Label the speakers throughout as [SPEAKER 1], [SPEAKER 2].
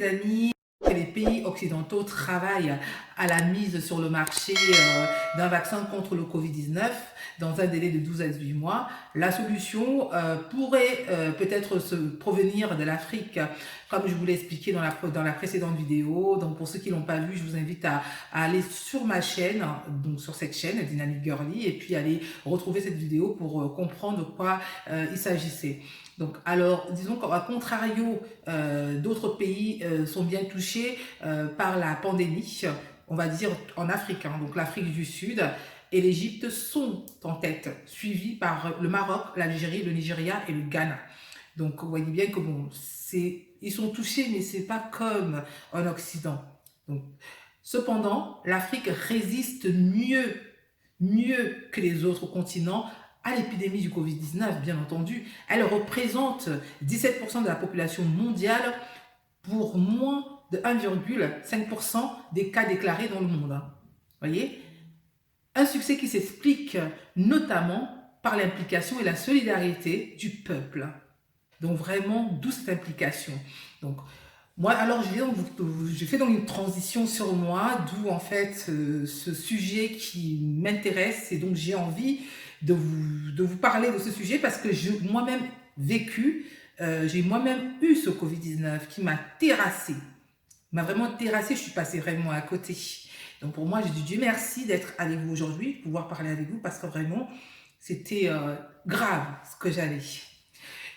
[SPEAKER 1] les amis, que les pays occidentaux travaillent à la mise sur le marché d'un vaccin contre le Covid-19 dans un délai de 12 à 18 mois. La solution pourrait peut-être se provenir de l'Afrique, comme je vous l'ai expliqué dans la précédente vidéo. Donc pour ceux qui ne l'ont pas vu, je vous invite à aller sur ma chaîne, donc sur cette chaîne, Dynamic Girly, et puis aller retrouver cette vidéo pour comprendre de quoi il s'agissait. Donc, alors, disons qu'à contrario, d'autres pays sont bien touchés par la pandémie, on va dire en Afrique, hein, donc l'Afrique du Sud et l'Égypte sont en tête, suivis par le Maroc, l'Algérie, le Nigeria et le Ghana. Donc, vous voyez bien que bon, ils sont touchés, mais c'est pas comme en Occident. Donc, cependant, l'Afrique résiste mieux que les autres continents à l'épidémie du Covid-19, bien entendu. Elle représente 17% de la population mondiale pour moins de 1,5% des cas déclarés dans le monde. Voyez, un succès qui s'explique notamment par l'implication et la solidarité du peuple. Donc vraiment, d'où cette implication. Donc, moi, alors, je fais donc une transition sur moi, d'où en fait ce sujet qui m'intéresse, et donc j'ai envie de vous parler de ce sujet parce que j'ai moi-même vécu, j'ai moi-même eu ce Covid-19 qui m'a terrassée, m'a vraiment terrassée, je suis passée vraiment à côté. Donc pour moi, j'ai dit Dieu merci d'être avec vous aujourd'hui, pouvoir parler avec vous parce que vraiment, c'était grave ce que j'avais.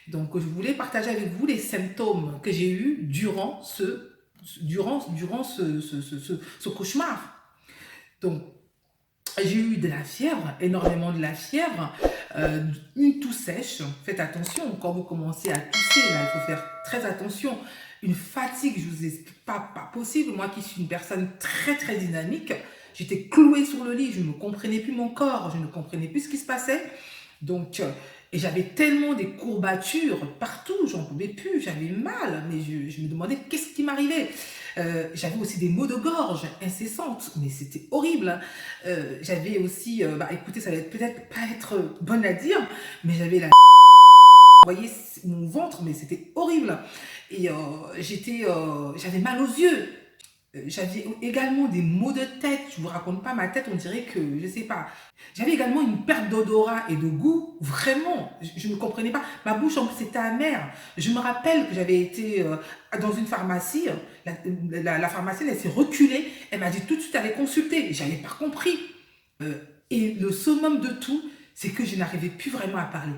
[SPEAKER 1] Donc, je voulais partager avec vous les symptômes que j'ai eus durant ce cauchemar. Donc, j'ai eu de la fièvre, énormément de la fièvre, une toux sèche. Faites attention, quand vous commencez à tousser, là, il faut faire très attention. Une fatigue, je vous explique pas possible. Moi qui suis une personne très très dynamique, j'étais clouée sur le lit, je ne comprenais plus mon corps, je ne comprenais plus ce qui se passait. Donc, et j'avais tellement des courbatures partout, j'en pouvais plus, j'avais mal, mais je me demandais qu'est-ce qui m'arrivait. J'avais aussi des maux de gorge incessantes, mais c'était horrible. J'avais aussi, écoutez, ça va peut-être pas être bonne à dire, mais j'avais la... Vous voyez mon ventre, mais c'était horrible. Et j'avais mal aux yeux. J'avais également des maux de tête. Je ne vous raconte pas ma tête, on dirait que, je ne sais pas. J'avais également une perte d'odorat et de goût. Vraiment, je ne comprenais pas. Ma bouche, en plus, c'était amère. Je me rappelle que j'avais été dans une pharmacie. La pharmacienne, elle s'est reculée. Elle m'a dit tout de suite, allez consulter. Je n'avais pas compris. Et le summum de tout, c'est que je n'arrivais plus vraiment à parler.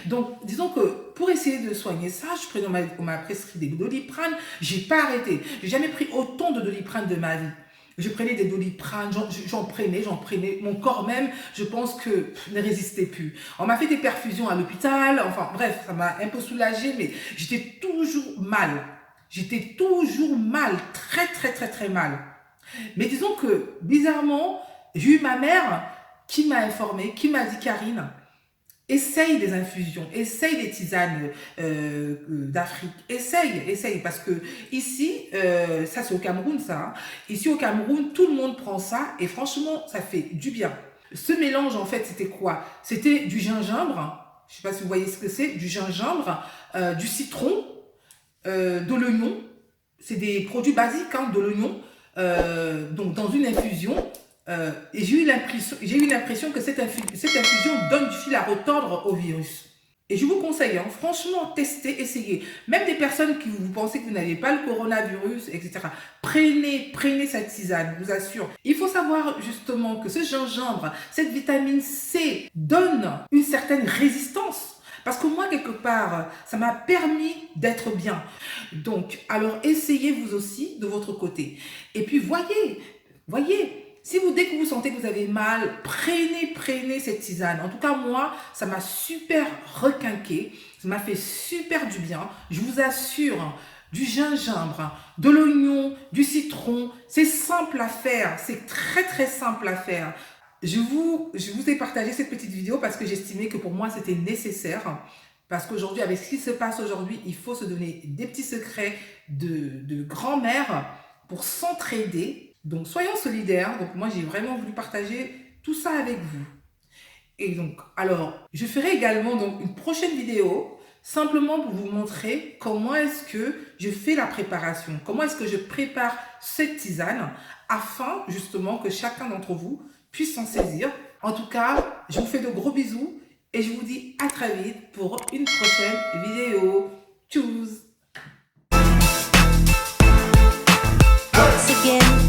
[SPEAKER 1] Donc, disons que pour essayer de soigner ça, je prenais, on m'a prescrit des Doliprane, j'ai pas arrêté. J'ai jamais pris autant de Doliprane de ma vie. Je prenais des Doliprane, j'en prenais, mon corps même, je pense que ne résistait plus. On m'a fait des perfusions à l'hôpital, enfin bref, ça m'a un peu soulagée, mais j'étais toujours mal. J'étais toujours mal, très très très très mal. Mais disons que, bizarrement, j'ai eu ma mère qui m'a informé, qui m'a dit Karine, essaye des infusions, essaye des tisanes d'Afrique, essaye, parce que ici, ça c'est au Cameroun ça, hein. Ici au Cameroun, tout le monde prend ça et franchement, ça fait du bien. Ce mélange en fait, c'était quoi? C'était du gingembre, je ne sais pas si vous voyez ce que c'est, du gingembre, du citron, de l'oignon, c'est des produits basiques, hein, de l'oignon, donc dans une infusion. Et j'ai eu l'impression que cette infusion donne du fil à retordre au virus. Et je vous conseille, hein, franchement, testez, essayez. Même des personnes qui vous pensez que vous n'avez pas le coronavirus, etc. Prenez cette tisane, je vous assure. Il faut savoir justement que ce gingembre, cette vitamine C, donne une certaine résistance. Parce que moi, quelque part, ça m'a permis d'être bien. Donc, alors essayez vous aussi de votre côté. Et puis, voyez, dès que vous sentez que vous avez mal, prenez cette tisane. En tout cas, moi, ça m'a super requinqué. Ça m'a fait super du bien. Je vous assure, du gingembre, de l'oignon, du citron. C'est simple à faire. C'est très, très simple à faire. Je vous ai partagé cette petite vidéo parce que j'estimais que pour moi, c'était nécessaire. Parce qu'aujourd'hui, avec ce qui se passe aujourd'hui, il faut se donner des petits secrets de grand-mère pour s'entraider. Donc, soyons solidaires. Donc, moi, j'ai vraiment voulu partager tout ça avec vous. Et donc, alors, je ferai également donc, une prochaine vidéo simplement pour vous montrer comment est-ce que je fais la préparation, comment est-ce que je prépare cette tisane afin justement que chacun d'entre vous puisse s'en saisir. En tout cas, je vous fais de gros bisous et je vous dis à très vite pour une prochaine vidéo. Tchuss!
[SPEAKER 2] Once again.